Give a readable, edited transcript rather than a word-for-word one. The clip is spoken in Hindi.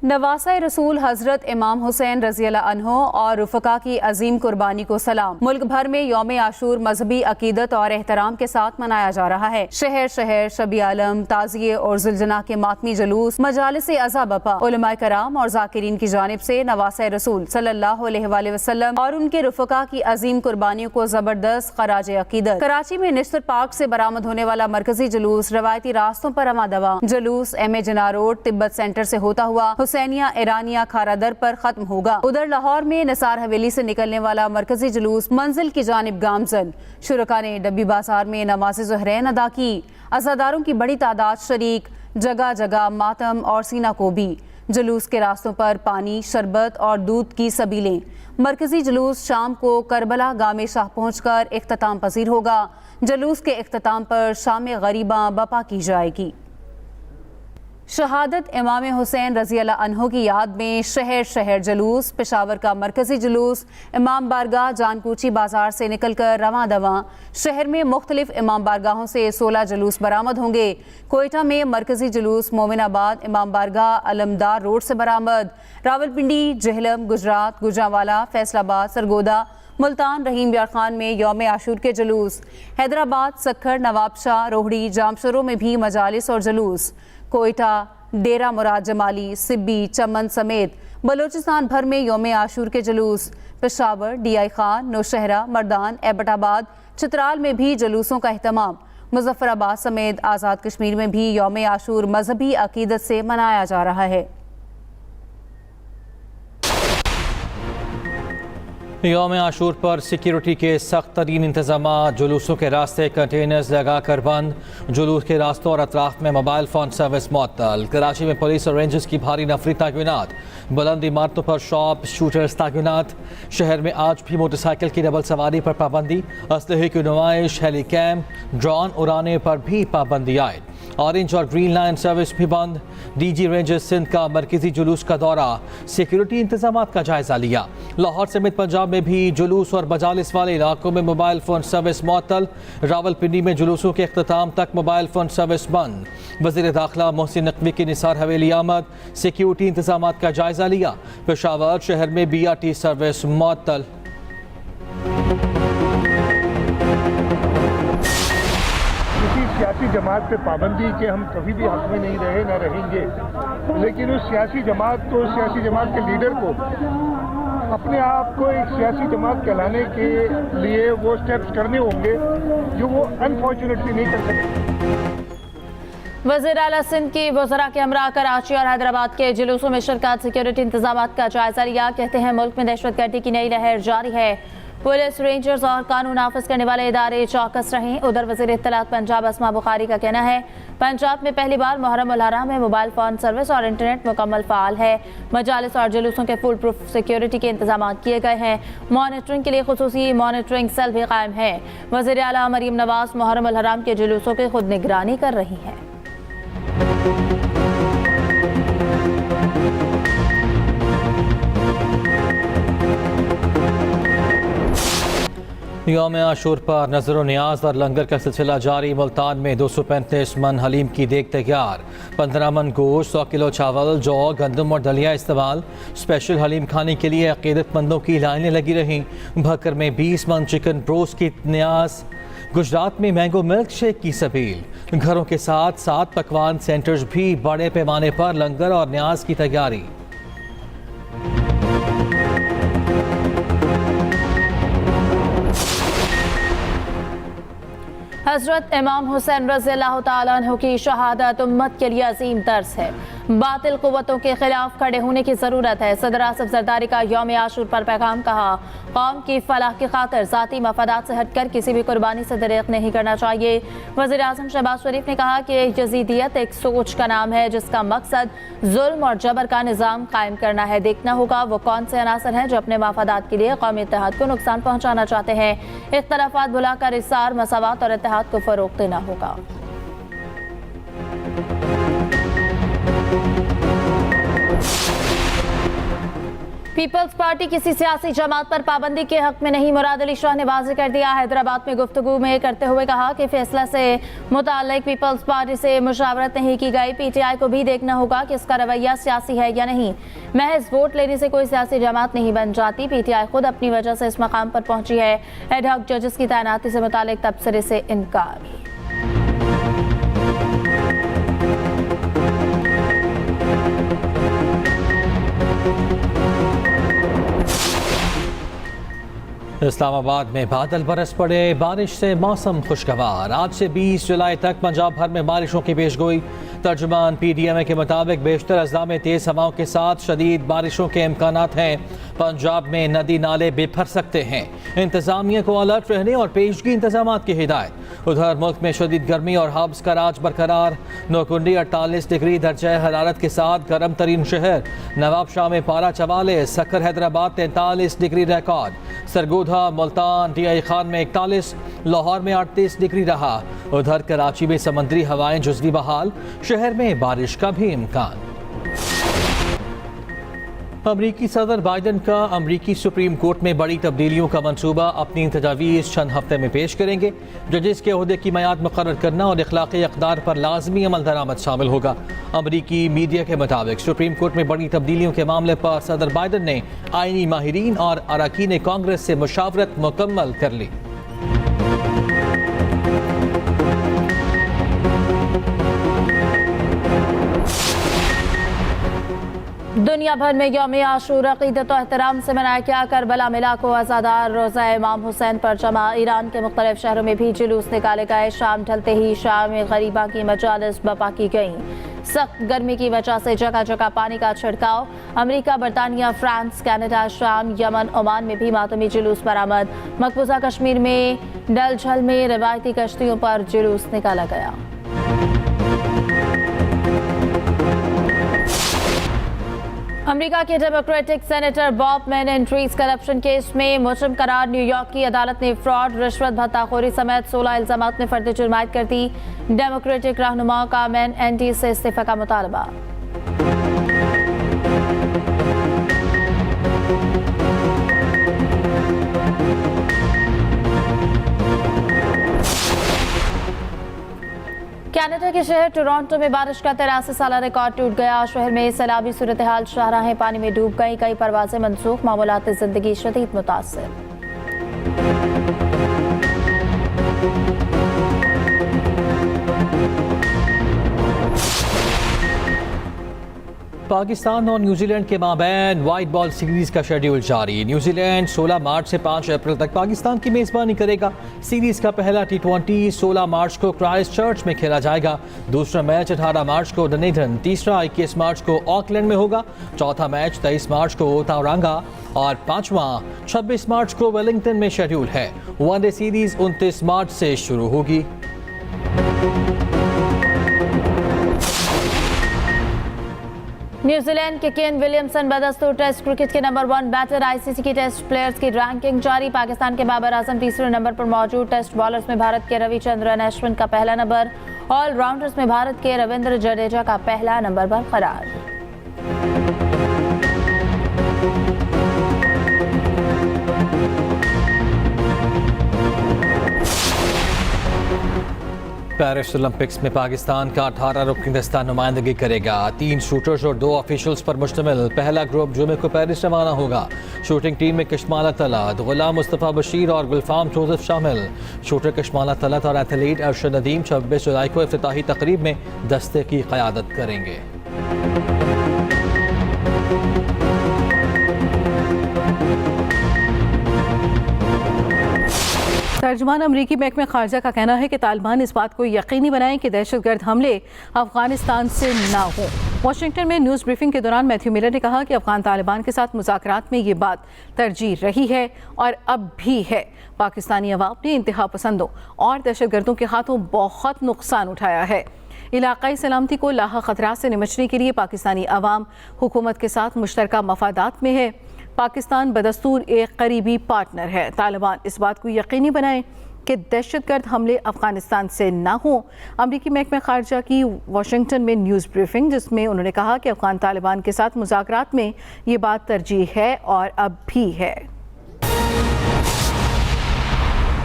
नवासा रसूल हजरत इमाम हुसैन रज़ी अल्लाह अन्हो और रुफ़का की अजीम कुर्बानी को सलाम। मुल्क भर में यौम आशूर मजहबी अकीदत और एहतराम के साथ मनाया जा रहा है। शहर शहर शबी आलम, ताज़िये और जुलजना के मातमी जुलूस, मजालिस अज़ा बपा, उलमाए कराम और जाकिरीन की जानिब से नवासा रसूल सल्लल्लाहु अलैहि वसल्लम और उनके रुफ़का की अजीम कुर्बानियों को जबरदस्त खराज अकीदत। कराची में निश्तर पार्क से बरामद होने वाला मरकजी जुलूस रवायती रास्तों पर रवादवा। जुलूस M A Jinnah road Tibet centre से होता हुआ हुसैनिया ईरानिया खारादर पर खत्म होगा। उधर लाहौर में निसार हवेली से निकलने वाला मरकजी जुलूस मंजिल की जानिब गामजन। शुरका ने डब्बी बाजार में नमाज ज़ुहरैन अदा की। अज़ादारों की बड़ी तादाद शरीक, जगह जगह मातम और सीना को भी। जुलूस के रास्तों पर पानी, शरबत और दूध की सबीलें। मरकजी जुलूस शाम को करबला गामे शाह पहुँचकर इख्तिताम पजीर होगा। जुलूस के इख्तिताम पर शाम गरीबा बपा की जाएगी। शहादत इमाम हुसैन रज़ी अल्लाह अन्हो की याद में शहर शहर जुलूस। पेशावर का मरकजी जुलूस इमाम बारगाह जानकूची बाजार से निकलकर रवां दवा। शहर में मुख्तलिफ इमाम बारगाहों से 16 जुलूस बरामद होंगे। कोयटा में मरकजी जुलूस मोमिनाबाद इमाम बारगाह अलमदार रोड से बरामद। रावलपिंडी, जेहलम, गुजरात, गुजरांवाला, फैसलाबाद, सरगोदा, मुल्तान, रहीम यार खान में यौम आशूर के जुलूस। हैदराबाद, सक्खर, नवाबशाह, रोहड़ी, जामशोरों में भी मजालिस और जुलूस। कोयटा, डेरा मुराद जमाली, सिब्बी, चमन समेत बलोचिस्तान भर में यौम आशूर के जुलूस। पेशावर, DI खान, नौशहरा, मर्दान, एबटाबाद, चित्राल में भी जुलूसों का अहतमाम। मुजफ्फराबाद समेत आज़ाद कश्मीर में भी यौम आशूर मजहबी अकीदत से मनाया जा रहा है। यौम आशूर पर सिक्योरिटी के सख्त तरीन इंतजाम। जुलूसों के रास्ते कंटेनर्स लगा कर बंद। जुलूस के रास्तों और अतराफ में मोबाइल फ़ोन सर्विस मुअत्तल। कराची में पुलिस और रेंजर्स की भारी नफरी तैनात। बुलंद इमारतों पर शॉप शूटर्स तैनात। शहर में आज भी मोटरसाइकिल की डबल सवारी पर पाबंदी। असलहे की नुमाइश, हेली कैम्प, ड्रोन उड़ाने पर भी पाबंदी आयद। ऑरेंज और ग्रीन लाइन सर्विस भी बंद। DG रेंजर्स सिंध का मरकजी जुलूस का दौरा, सिक्योरिटी इंतजाम का जायजा लिया। लाहौर समेत पंजाब में भी जुलूस और मजालिस वाले इलाकों में मोबाइल फ़ोन सर्विस मुअत्तल। रावलपिंडी में जुलूसों के अख्तिताम तक मोबाइल फ़ोन सर्विस बंद। वज़ीर दाखिला मोहसिन नकवी की निसार हवेली आमद, सिक्योरिटी इंतजाम का जायजा लिया। पेशावर शहर में BRT सर्विस मुअत्तल। सियासी जमात पे पाबंदी के हम कभी भी हक में नहीं रहे, न रहेंगे। लेकिन उस सियासी जमात को, सियासी जमात के लीडर को अपने आप को एक सियासी जमात कहलाने के लिए वो स्टेप्स करने होंगे जो वो अनफॉर्चुनेटली नहीं कर सके। वज़ीर आला सिंध की वज़रा के हमरा कराची और हैदराबाद के जुलूसों में शिरकत, सिक्योरिटी इंतजाम का जायजा लिया। कहते हैं मुल्क में दहशतगर्दी की नई लहर जारी है। पुलिस, रेंजर्स और कानून नाफिज करने वाले इदारे चौकस रहें। उधर वज़ीर इत्तलात पंजाब अस्मा बुखारी का कहना है पंजाब में पहली बार मुहर्रम उल हराम में मोबाइल फ़ोन सर्विस और इंटरनेट मुकम्मल फ़ाल है। मजालिस और जुलूसों के फुल प्रूफ सिक्योरिटी के इंतजाम किए गए हैं। मॉनिटरिंग के लिए खुसूसी मॉनिटरिंग सेल भी कायम है। वज़ीर आला मरीम नवाज मुहर्रम उल हराम के जुलूसों की खुद निगरानी कर रही हैं। यौम आशूर पर नजर व न्याज और लंगर का सिलसिला जारी। मुल्तान में 235 मन हलीम की देग तैयार। 15 मन गोश्त, 100 किलो चावल, जौ, गंदम और दलिया इस्तेमाल। स्पेशल हलीम खाने के लिए अकीदतमंदों की लाइनें लगी रहीं। भक्कर में 20 मन चिकन ब्रोस्ट की न्याज। गुजरात में मैंगो मिल्क शेक की सबील। घरों के साथ 7 पकवान सेंटर्स भी बड़े पैमाने पर लंगर और न्याज की तैयारी। हजरत इमाम हुसैन रज़ी अल्लाह तआला अन्हु की शहादत उम्मत के लिए अजीम दर्स है। बातिल कुव्वतों के खिलाफ खड़े होने की ज़रूरत है। सदर आसिफ जरदारी का यौम आशूर पर पैगाम कहा, कौम की फलाह की खातिर ज़ाती मफादात से हटकर किसी भी कुर्बानी से दरेक नहीं करना चाहिए। वज़ीर आज़म शहबाज शरीफ ने कहा कि यजीदियत एक सोच का नाम है जिसका मकसद जुल्म और जबर का निज़ाम कायम करना है। देखना होगा वो कौन से अनासर हैं जो अपने मफादात के लिए कौमी इत्तेहाद को नुकसान पहुँचाना चाहते हैं। इख्तलाफात बुलाकर इसार, मसावात और इत्तेहाद को फ़रोग़ देना होगा। पीपल्स पार्टी किसी सियासी जमात पर पाबंदी के हक में नहीं, मुराद अली शाह ने वाज़ेह कर दिया। हैदराबाद में गुफ्तगू में करते हुए कहा कि फैसला से मुताल्लिक पीपल्स पार्टी से मुशावरत नहीं की गई। पीटीआई को भी देखना होगा कि इसका रवैया सियासी है या नहीं। महज वोट लेने से कोई सियासी जमात नहीं बन जाती। पीटीआई खुद अपनी वजह से इस मकाम पर पहुंची है। एड हॉक जजेस की तैनाती से मुताल्लिक तबसरे से इनकार। इस्लामाबाद में बादल बरस पड़े, बारिश से मौसम खुशगवार। आज से 20 जुलाई तक पंजाब भर में बारिशों की पेशगोई। तर्जुमान PDMA के मुताबिक बेशतर अजला में तेज़ हवाओं के साथ शदीद बारिशों के इम्कानात हैं। पंजाब में नदी नाले बेभर सकते हैं। इंतजामिया को अलर्ट रहने और पेशगी इंतजाम की हिदायत। उधर मुल्क में शदीद गर्मी और हब्स का राज बरकरार। नौकुंडी 48 डिग्री दर्जा हरारत के साथ गर्म तरीन शहर। नवाबशाह में पारा 44, Sukkur Hyderabad 43 degree record. Sargodha, Multan, DI Khan में 41, लाहौर में 38 डिग्री रहा। उधर कराची में समंदरी हवाएं जुज़वी बहाल, शहर में बारिश का भी इम्कान। अमरीकी सदर बाइडन का अमरीकी सुप्रीम कोर्ट में बड़ी तब्दीलियों का मंसूबा। अपनी तजावीज़ चंद हफ्ते में पेश करेंगे। जजेस के ओहदे की मियाद मुकर्रर करना और इखलाकी अक़दार पर लाजमी अमल दरामद शामिल होगा। अमरीकी मीडिया के मुताबिक सुप्रीम कोर्ट में बड़ी तब्दीलियों के मामले पर सदर बाइडन ने आईनी माहिरीन और अरकान कांग्रेस से मुशावरत मुकम्मल कर ली। दुनिया भर में यौम आशूर अक़ीदत और एहतराम से मनाया गया। करबला मिला को आज़ादार रोज़ा इमाम हुसैन पर जमा। ईरान के मुख्तलिफ शहरों में भी जुलूस निकाले गए। शाम ढलते ही शाम में गरीबा की मजालिस बपा की गईं। सख्त गर्मी की वजह से जगह जगह पानी का छिड़काव। अमेरिका, बरतानिया, फ्रांस, कनाडा, शाम, यमन, ओमान में भी मातमी जुलूस बरामद। मकबूजा कश्मीर में डल झल में रवायती कश्तियों पर जुलूस निकाला गया। अमेरिका के Democratic senator Bob Menendez corruption case में मुजरिम करार। न्यूयॉर्क की अदालत ने फ्रॉड, रिश्वत, भत्ताखोरी समेत 16 इल्जामात में फर्द जुर्मायत कर दी। डेमोक्रेटिक रहनुमा का मेनेंडरीज से इस्तीफा का मुतालबा। कनाडा के शहर टोरंटो में बारिश का 83 साला रिकॉर्ड टूट गया। शहर में सैलाबी सूरत हाल, शाहराहें पानी में डूब गई। कई परवाजें मनसूख, मामूलात जिंदगी शदीद मुतासिर। पाकिस्तान और न्यूजीलैंड के माबैन वाइट बॉल सीरीज का शेड्यूल जारी। न्यूजीलैंड 16 मार्च से 5 अप्रैल तक पाकिस्तान की मेजबानी करेगा। सीरीज का पहला T20 16 मार्च को क्राइस्टचर्च में खेला जाएगा। दूसरा मैच 18 मार्च को डनेटन, तीसरा 21 मार्च को ऑकलैंड में होगा। चौथा मैच 23 मार्च को तावरंगा और पांचवा 26 मार्च को वेलिंगटन में शेड्यूल है। वनडे सीरीज 29 मार्च से शुरू होगी। न्यूजीलैंड के केन विलियमसन बदस्तूर टेस्ट क्रिकेट के नंबर 1 बैटर। ICC की टेस्ट प्लेयर्स की रैंकिंग जारी। पाकिस्तान के बाबर आजम तीसरे नंबर पर मौजूद। टेस्ट बॉलर्स में भारत के रविचंद्रन अश्विन का पहला नंबर। ऑलराउंडर्स में भारत के रविंद्र जडेजा का पहला नंबर बरकरार। पेरिस ओलंपिक्स में पाकिस्तान का 18 रुकनी दस्ता नुमाइंदगी करेगा। 3 शूटर्स और 2 ऑफिशियल्स पर मुश्तमिल पहला ग्रुप जुमे को पेरिस रवाना होगा। शूटिंग टीम में कशमाला तलत, गुलाम मुस्तफ़ा बशीर और गुलफाम जोसेफ शामिल। शूटर कशमाला तलत और एथलीट अरशद नदीम 26 जुलाई को इफ्तिताही तकरीब में दस्ते की क़यादत करेंगे। तर्जुमान अमरीकी महकमे खारजा का कहना है कि तालिबान इस बात को यकीनी बनाएं कि दहशतगर्द हमले अफगानिस्तान से ना हो। वाशिंगटन में न्यूज़ ब्रीफिंग के दौरान मैथ्यू मिलर ने कहा कि अफगान तालिबान के साथ मुज़ाकरात में ये बात तरजीह रही है और अब भी है। पाकिस्तानी अवाम ने इंतहा पसंदों और दहशतगर्दों के हाथों बहुत नुकसान उठाया है। इलाकाई सलामती को लाहा खतरात से निमटने के लिए पाकिस्तानी अवाम हुकूमत के साथ मुश्तरका मफादात में है। पाकिस्तान बदस्तूर एक करीबी पार्टनर है। तालिबान इस बात को यकीनी बनाएं कि दहशतगर्द हमले अफगानिस्तान से ना हों। अमरीकी महकमा खारजा की वाशिंगटन में न्यूज़ ब्रीफिंग, जिसमें उन्होंने कहा कि अफगान तालिबान के साथ मुज़ाकरात में ये बात तरजीह है और अब भी है।